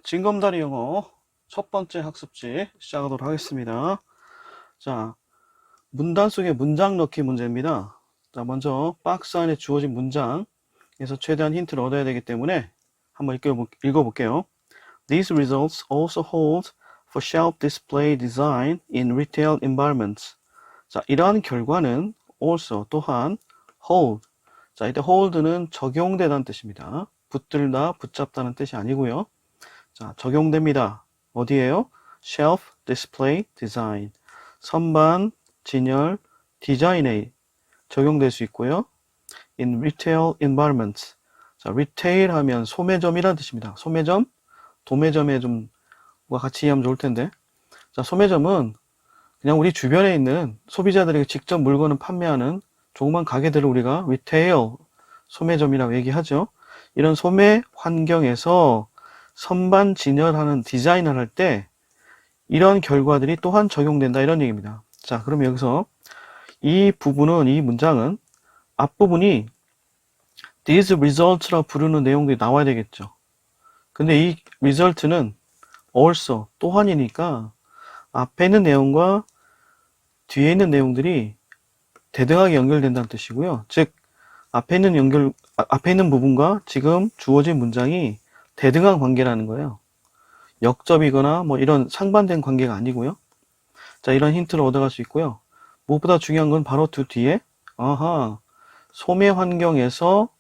징검다리 영어 첫 번째 학습지 시작하도록 하겠습니다. 자, 문단 속에 문장 넣기 문제입니다. 자, 먼저 박스 안에 주어진 문장에서 최대한 힌트를 얻어야 되기 때문에 한번 읽어볼게요. These results also hold for shelf display design in retail environments. 자, 이러한 결과는 also 또한 hold. 자, 이때 hold는 적용되다는 뜻입니다. 붙들다, 붙잡다는 뜻이 아니고요. 자, 적용됩니다. 어디에요? shelf display design. 선반, 진열, 디자인에 적용될 수 있고요. in retail environments. 자, retail 하면 소매점이라는 뜻입니다. 소매점, 도매점에 좀 같이 이해하면 좋을 텐데. 자, 소매점은 그냥 우리 주변에 있는 소비자들에게 직접 물건을 판매하는 조그만 가게들을 우리가 retail, 소매점이라고 얘기하죠. 이런 소매 환경에서 선반 진열하는 디자인을 할 때 이런 결과들이 또한 적용된다 이런 얘기입니다. 자, 그럼 여기서 이 부분은, 이 문장은 앞부분이 these results라고 부르는 내용들이 나와야 되겠죠. 근데 이 result는 also, 또한이니까 앞에 있는 내용과 뒤에 있는 내용들이 대등하게 연결된다는 뜻이고요. 즉 앞에 있는 부분과 지금 주어진 문장이 대등한 관계라는 거예요. 역접이거나 뭐 이런 상반된 관계가 아니고요. 자, 이런 힌트를 얻어갈 수 있고요. 무엇보다 중요한 건 바로 뒤에 소매 환경에서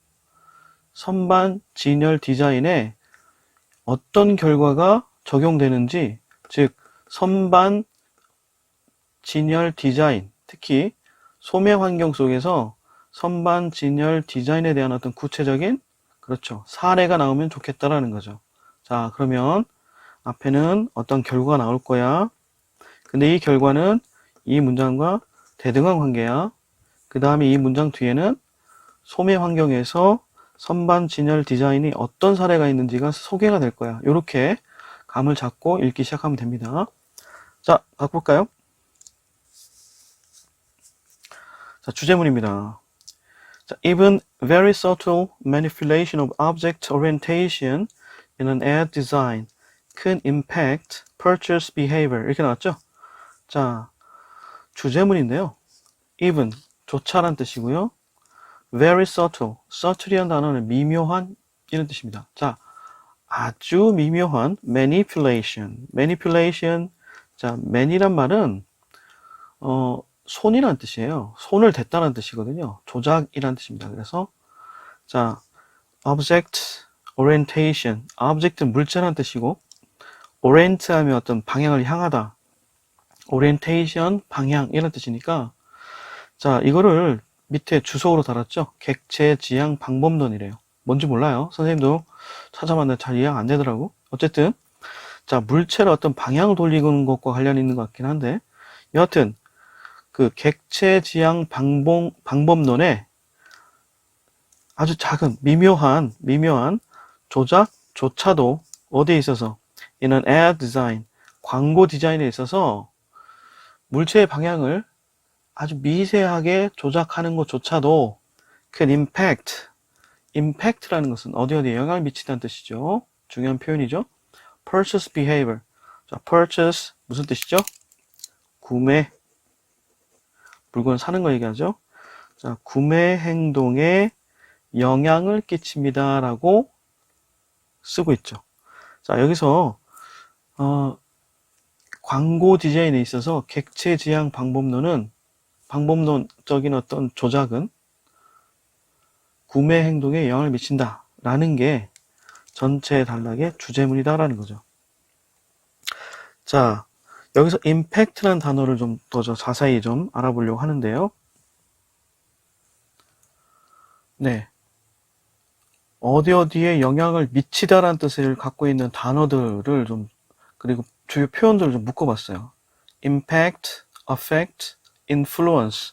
선반 진열 디자인에 어떤 결과가 적용되는지, 즉 선반 진열 디자인, 특히 소매 환경 속에서 선반 진열 디자인에 대한 어떤 구체적인 사례가 나오면 좋겠다라는 거죠. 자, 그러면 앞에는 어떤 결과가 나올 거야. 근데 이 결과는 이 문장과 대등한 관계야. 그 다음에 이 문장 뒤에는 소매 환경에서 선반 진열 디자인이 어떤 사례가 있는지가 소개가 될 거야. 이렇게 감을 잡고 읽기 시작하면 됩니다. 자, 바꿀까요? 자, 주제문입니다. 자, even very subtle manipulation of object orientation in an ad design can impact purchase behavior. 이렇게 나왔죠? 자, 주제문인데요. even, 조차란 뜻이고요. very subtle, subtle이라는 단어는 미묘한 이런 뜻입니다. 자, 아주 미묘한 manipulation. 자, man이란 말은 손이라는 뜻이에요. 손을 댔다는 뜻이거든요. 조작이라는 뜻입니다. 그래서 자, object orientation, object는 물체라는 뜻이고 orient 하면 어떤 방향을 향하다, orientation, 방향 이런 뜻이니까 자, 이거를 밑에 주석으로 달았죠. 객체 지향 방법론이래요. 뭔지 몰라요. 선생님도 찾아봤는데 잘 이해가 안 되더라고. 어쨌든 자, 물체를 어떤 방향을 돌리는 것과 관련이 있는 것 같긴 한데 여하튼 그 객체 지향 방법론에 아주 작은 미묘한 조작조차도 어디에 있어서 in an ad design, 광고 디자인에 있어서 물체의 방향을 아주 미세하게 조작하는 것조차도 can impact라는 것은 어디에 영향을 미친다는 뜻이죠. 중요한 표현이죠. purchase behavior. 자, purchase 무슨 뜻이죠? 구매, 물건을 사는 거 얘기하죠. 자, 구매 행동에 영향을 끼칩니다 라고 쓰고 있죠. 자, 여기서 광고 디자인에 있어서 객체 지향 방법론적인 어떤 조작은 구매 행동에 영향을 미친다 라는 게 전체 단락의 주제문이다 라는 거죠. 자, 여기서 impact라는 단어를 좀 더 자세히 좀 알아보려고 하는데요. 네. 어디에 영향을 미치다라는 뜻을 갖고 있는 단어들을 그리고 주요 표현들을 좀 묶어봤어요. impact, affect, influence.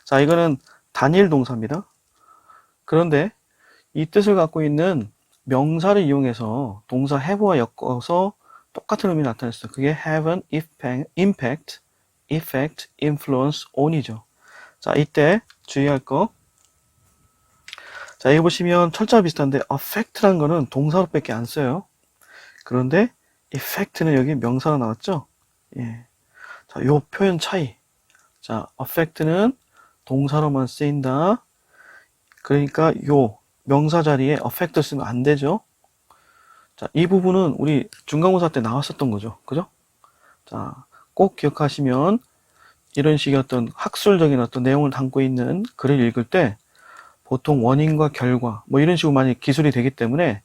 자, 이거는 단일 동사입니다. 그런데 이 뜻을 갖고 있는 명사를 이용해서 동사 have와 엮어서 똑같은 의미 나타냈어요. 그게 have an impact, effect, influence on이죠. 자, 이때 주의할 거. 자, 여기 보시면 철자 비슷한데 affect라는 거는 동사로밖에 안 써요. 그런데 effect는 여기 명사로 나왔죠? 예. 자, 요 표현 차이. 자, affect는 동사로만 쓰인다. 그러니까 요 명사 자리에 affect 쓰면 안 되죠? 자, 이 부분은 우리 중간고사 때 나왔었던 거죠. 그죠? 자, 꼭 기억하시면 이런 식의 어떤 학술적인 어떤 내용을 담고 있는 글을 읽을 때 보통 원인과 결과 뭐 이런 식으로 많이 기술이 되기 때문에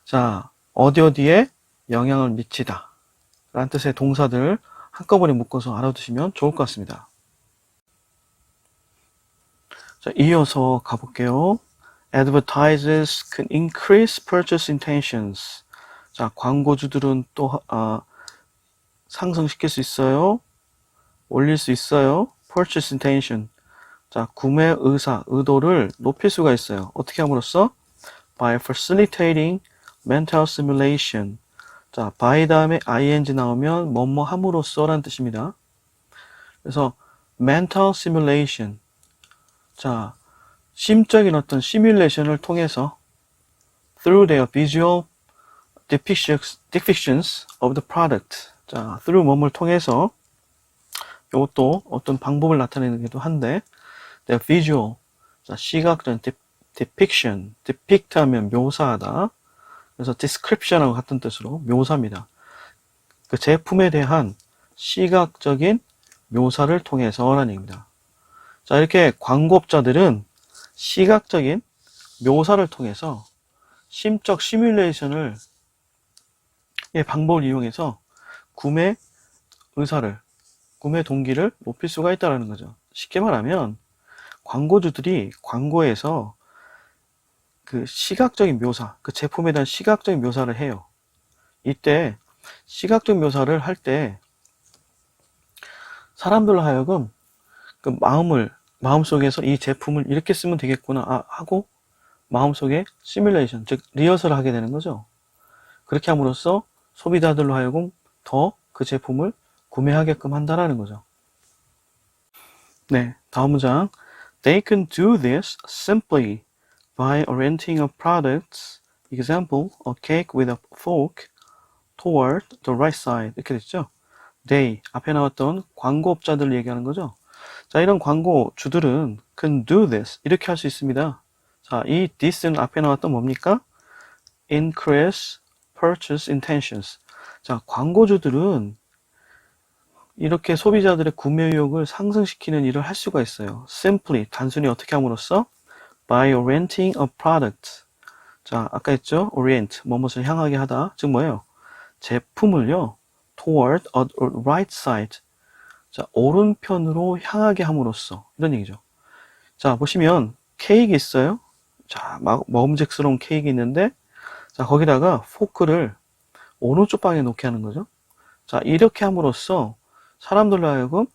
자, 어디에 영향을 미치다 라는 뜻의 동사들 한꺼번에 묶어서 알아두시면 좋을 것 같습니다. 자, 이어서 가볼게요. Advertisers can increase purchase intentions. 자, 광고주들은 또 상승시킬 수 있어요. 올릴 수 있어요. purchase intention. 자, 구매 의사, 의도를 높일 수가 있어요. 어떻게 함으로써? by facilitating mental simulation. 자, by 다음에 ing 나오면 뭐뭐 함으로써 라는 뜻입니다. 그래서 mental simulation. 자, 심적인 어떤 시뮬레이션을 통해서 through their visual depictions of the product. 자, through 뭐를 통해서 이것도 어떤 방법을 나타내기도 한데 their visual. 자, 시각적인 depiction. depict 하면 묘사하다. 그래서 description하고 같은 뜻으로 묘사입니다. 그 제품에 대한 시각적인 묘사를 통해서라는 얘기입니다. 자, 이렇게 광고업자들은 시각적인 묘사를 통해서 심적 시뮬레이션을 방법을 이용해서 구매 의사를, 구매 동기를 높일 수가 있다는 거죠. 쉽게 말하면 광고주들이 광고에서 그 시각적인 묘사, 그 제품에 대한 시각적인 묘사를 해요. 이때 시각적 묘사를 할 때 사람들로 하여금 그 마음속에서 이 제품을 이렇게 쓰면 되겠구나 하고 마음속에 시뮬레이션, 즉 리허설을 하게 되는 거죠. 그렇게 함으로써 소비자들로 하여금 더 그 제품을 구매하게끔 한다라는 거죠. 네, 다음 문장. They can do this simply by orienting a product's example, a cake with a fork, toward the right side. 이렇게 됐죠. They, 앞에 나왔던 광고업자들을 얘기하는 거죠. 자, 이런 광고주들은 can do this, 이렇게 할 수 있습니다. 자, 이 this는 앞에 나왔던 뭡니까? Increase purchase intentions. 자, 광고주들은 이렇게 소비자들의 구매 의욕을 상승시키는 일을 할 수가 있어요. Simply, 단순히 어떻게 함으로써? By orienting a product. 자, 아까 했죠? Orient, 무엇을 향하게 하다. 즉 뭐예요? 제품을요, toward a right side. 자, 오른편으로 향하게 함으로써. 이런 얘기죠. 자, 보시면 케이크 있어요. 자, 먹음직스러운 케이크 있는데, 자, 거기다가 포크를 오른쪽 방에 놓게 하는 거죠. 자, 이렇게 함으로써 사람들로 하여금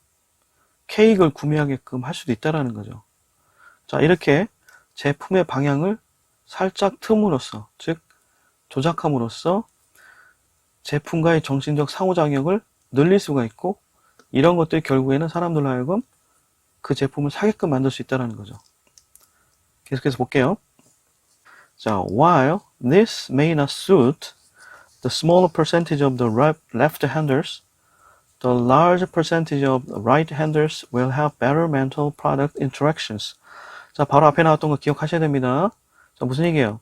케이크를 구매하게끔 할 수도 있다라는 거죠. 자, 이렇게 제품의 방향을 살짝 틈으로써, 즉 조작함으로써 제품과의 정신적 상호작용을 늘릴 수가 있고, 이런 것들이 결국에는 사람들로 하여금 그 제품을 사게끔 만들 수 있다는 거죠. 계속해서 볼게요. 자, while this may not suit the smaller percentage of the left-handers, the larger percentage of right-handers will have better mental product interactions. 자, 바로 앞에 나왔던 거 기억하셔야 됩니다. 자, 무슨 얘기예요?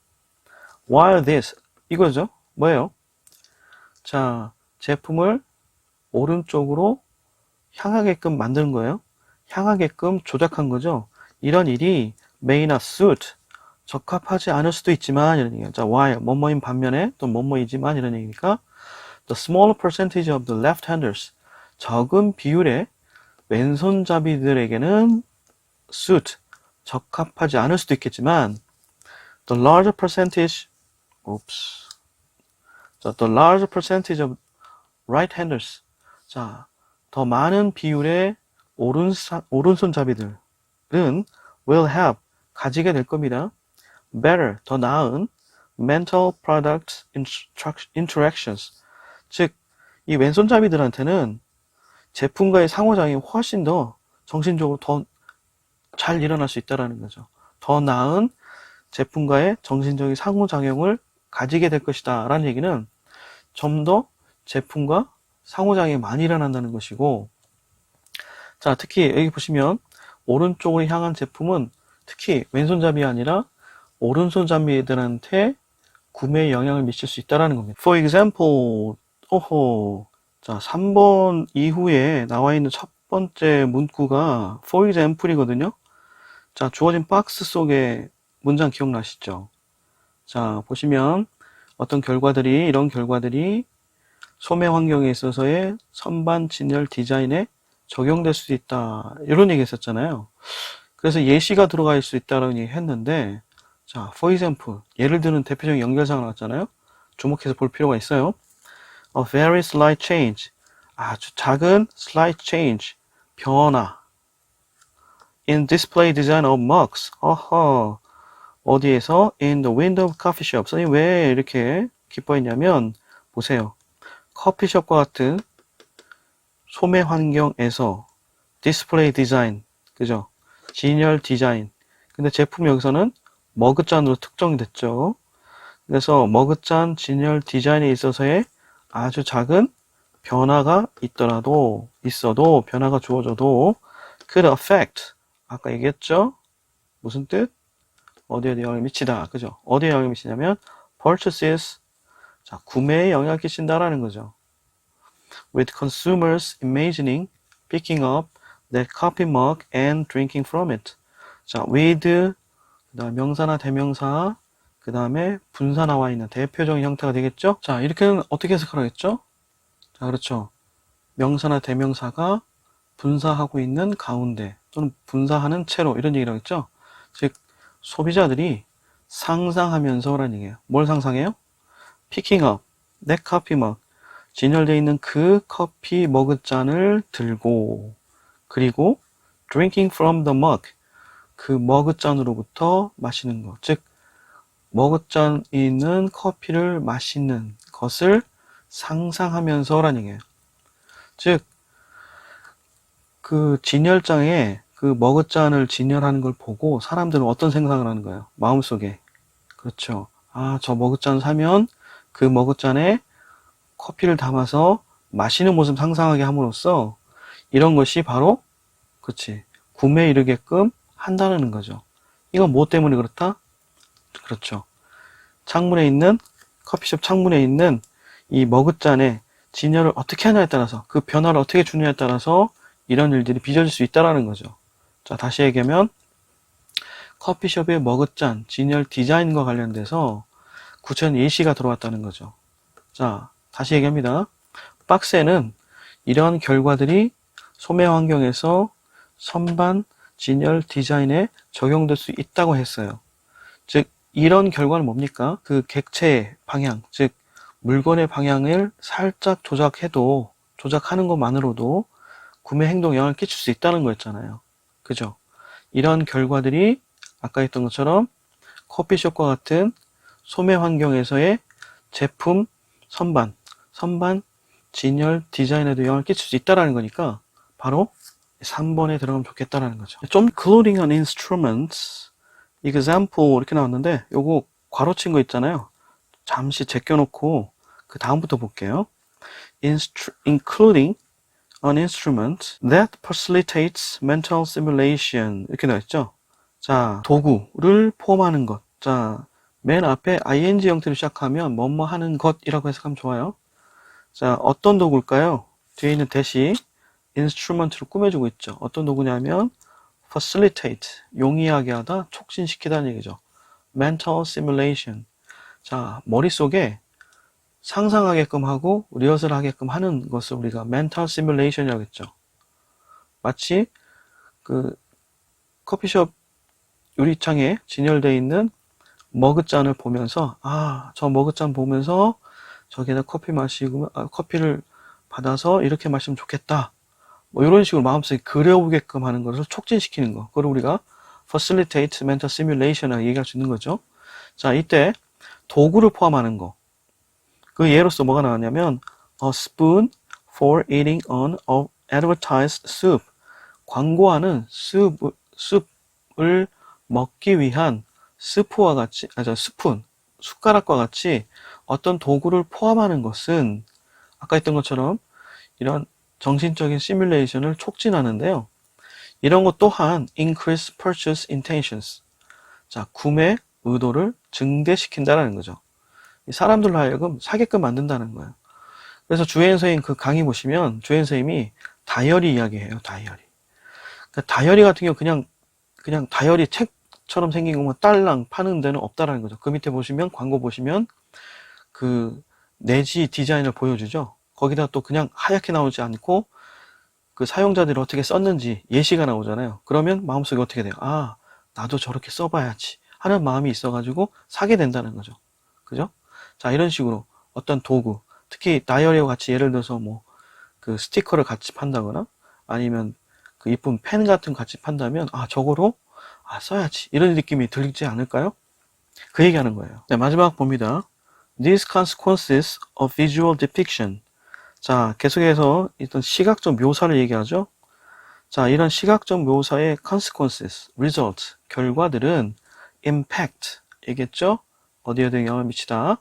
While this, 이거죠? 뭐예요? 자, 제품을 오른쪽으로 향하게끔 만드는 거예요. 향하게끔 조작한 거죠. 이런 일이 may not suit, 적합하지 않을 수도 있지만, 이런 얘기예요. 자, while, 뭐뭐인 반면에, 또 뭐뭐이지만, 이런 얘기니까, the smaller percentage of the left-handers, 적은 비율의 왼손잡이들에게는 suit, 적합하지 않을 수도 있겠지만, the larger percentage, the larger percentage of right-handers, 자, 더 많은 비율의 오른손잡이들은 will have, 가지게 될 겁니다. better, 더 나은 mental product interactions, 즉, 이 왼손잡이들한테는 제품과의 상호작용이 훨씬 더 정신적으로 더 잘 일어날 수 있다는 거죠. 더 나은 제품과의 정신적인 상호작용을 가지게 될 것이다 라는 얘기는 좀 더 제품과 상호작용이 많이 일어난다는 것이고, 자, 특히 여기 보시면 오른쪽으로 향한 제품은 특히 왼손잡이가 아니라 오른손잡이들한테 구매에 영향을 미칠 수 있다는 겁니다. For example, 오호. 자, 3번 이후에 나와 있는 첫 번째 문구가 for example이거든요. 자, 주어진 박스 속의 문장 기억나시죠? 자, 보시면 이런 결과들이 소매 환경에 있어서의 선반 진열 디자인에 적용될 수 있다. 이런 얘기 했었잖아요. 그래서 예시가 들어가 있을 수 있다는 얘기 했는데, 자, for example, 예를 드는 대표적인 연결사가 나왔잖아요. 주목해서 볼 필요가 있어요. A very slight change. 아주 작은 slight change. 변화. In display design of mugs. 어허. 어디에서? In the window of coffee shop. 선생님 왜 이렇게 기뻐했냐면, 보세요. 커피숍과 같은 소매 환경에서 디스플레이 디자인, 그죠? 진열 디자인. 근데 제품 여기서는 머그잔으로 특정이 됐죠. 그래서 머그잔 진열 디자인에 있어서의 아주 작은 변화가 있어도 변화가 주어져도 could affect. 아까 얘기했죠? 무슨 뜻? 어디에 영향을 미치다. 그죠? 어디에 영향을 미치냐면 purchases. 자, 구매에 영향을 끼친다라는 거죠. With consumers imagining, picking up that coffee mug and drinking from it. 자, with, 그다음 명사나 대명사, 그 다음에 분사 나와 있는 대표적인 형태가 되겠죠? 자, 이렇게는 어떻게 해석하겠죠? 자, 그렇죠. 명사나 대명사가 분사하고 있는 가운데 또는 분사하는 채로 이런 얘기를 하겠죠? 즉, 소비자들이 상상하면서라는 얘기예요. 뭘 상상해요? Picking up that coffee mug. 진열되어 있는 그 커피 머그잔을 들고, 그리고 drinking from the mug. 그 머그잔으로부터 마시는 것. 즉, 머그잔에 있는 커피를 마시는 것을 상상하면서라는 얘기예요. 즉, 그 진열장에 그 머그잔을 진열하는 걸 보고 사람들은 어떤 생각을 하는 거예요? 마음속에. 그렇죠. 아, 저 머그잔 사면 그 머그잔에 커피를 담아서 마시는 모습 상상하게 함으로써 이런 것이 바로, 그렇지, 구매에 이르게끔 한다는 거죠. 이건 뭐 때문에 그렇다? 그렇죠. 커피숍 창문에 있는 이 머그잔의 진열을 어떻게 하냐에 따라서, 그 변화를 어떻게 주느냐에 따라서 이런 일들이 빚어질 수 있다는 거죠. 자, 다시 얘기하면 커피숍의 머그잔 진열 디자인과 관련돼서 구체적인 예시가 들어왔다는 거죠. 자, 다시 얘기합니다. 박스에는 이러한 결과들이 소매 환경에서 선반 진열 디자인에 적용될 수 있다고 했어요. 즉, 이런 결과는 뭡니까? 그 객체의 방향, 즉 물건의 방향을 살짝 조작하는 것만으로도 구매 행동에 영향을 끼칠 수 있다는 거였잖아요. 그죠? 이런 결과들이 아까 했던 것처럼 커피숍과 같은 소매 환경에서의 제품 선반 진열 디자인에도 영향을 끼칠 수 있다는 거니까 바로 3번에 들어가면 좋겠다라는 거죠. 좀 including an instruments example 이렇게 나왔는데 요거 괄호친 거 있잖아요. 잠시 제껴놓고 그 다음부터 볼게요. including an instrument that facilitates mental simulation 이렇게 나와있죠. 자, 도구를 포함하는 것. 자, 맨 앞에 ing 형태로 시작하면 뭐뭐 하는 것이라고 해석하면 좋아요. 자, 어떤 도구일까요? 뒤에 있는 대시 instrument로 꾸며주고 있죠. 어떤 도구냐면 facilitate, 용이하게 하다, 촉진시키다는 얘기죠. mental simulation. 자, 머릿속에 상상하게끔 하고 리허설 하게끔 하는 것을 우리가 mental simulation이라고 했죠. 마치 그 커피숍 유리창에 진열되어 있는 머그잔을 보면서 저 머그잔 보면서 저기다 커피를 받아서 이렇게 마시면 좋겠다. 뭐 이런 식으로 마음속에 그려오게끔 하는 것을 촉진시키는 거. 그걸 우리가 facilitate mental simulation이라고 얘기할 수 있는 거죠. 자, 이때 도구를 포함하는 거. 그 예로서 뭐가 나왔냐면 a spoon for eating an advertised soup. 광고하는 숲을 먹기 위한 숟가락과 같이 어떤 도구를 포함하는 것은 아까 했던 것처럼 이런 정신적인 시뮬레이션을 촉진하는데요. 이런 것 또한 increase purchase intentions. 자, 구매 의도를 증대시킨다라는 거죠. 사람들로 하여금 사게끔 만든다는 거예요. 그래서 주혜인 선생님 그 강의 보시면 주혜인 선생님이 다이어리 이야기해요. 다이어리. 그러니까 다이어리 같은 경우 그냥 다이어리 책처럼 생긴 것만 딸랑 파는 데는 없다라는 거죠. 그 밑에 보시면 광고 보시면 그 내지 디자인을 보여주죠. 거기다 또 그냥 하얗게 나오지 않고 그 사용자들이 어떻게 썼는지 예시가 나오잖아요. 그러면 마음속에 어떻게 돼요? 아, 나도 저렇게 써봐야지 하는 마음이 있어가지고 사게 된다는 거죠. 그죠? 자, 이런 식으로 어떤 도구, 특히 다이어리와 같이 예를 들어서 뭐 그 스티커를 같이 판다거나 아니면 그 이쁜 펜 같은 거 같이 판다면 아, 저거로 써야지 이런 느낌이 들지 않을까요? 그 얘기하는 거예요. 네, 마지막 봅니다. These consequences of visual depiction. 자, 계속해서 일단 시각적 묘사를 얘기하죠. 자, 이런 시각적 묘사의 consequences, result, 결과들은 impact, 얘기했죠? 어디에도 영향을 미치다.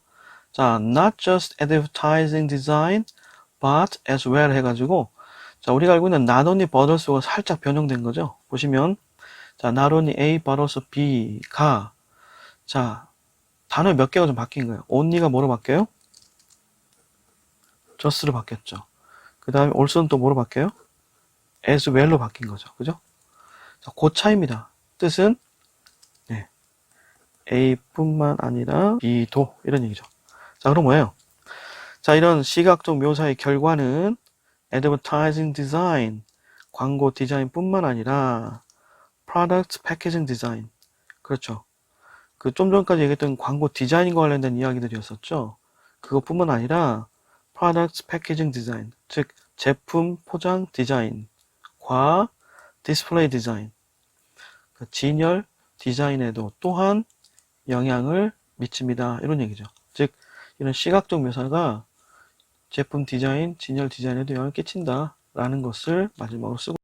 자, not just advertising design, but as well 해가지고, 자, 우리가 알고 있는 not only but also가 살짝 변형된 거죠. 보시면, 자, not only A, but also B가, 자, 단어 몇 개가 좀 바뀐 거예요. only가 뭐로 바뀌어요? just로 바뀌었죠. 그 다음에 also는 또 뭐로 바뀌어요? as well로 바뀐 거죠. 그죠? 자, 그 차이입니다. 뜻은, 네, A뿐만 아니라 B도, 이런 얘기죠. 자, 그럼 뭐예요? 자, 이런 시각적 묘사의 결과는 advertising design, 광고 디자인뿐만 아니라 product packaging design, 그렇죠. 그 좀 전까지 얘기했던 광고 디자인과 관련된 이야기들이었었죠. 그것뿐만 아니라 product packaging design, 즉 제품 포장 디자인과 디스플레이 디자인, 그 진열 디자인에도 또한 영향을 미칩니다. 이런 얘기죠. 즉 이런 시각적 묘사가 제품 디자인, 진열 디자인에도 영향을 끼친다라는 것을 마지막으로 쓰고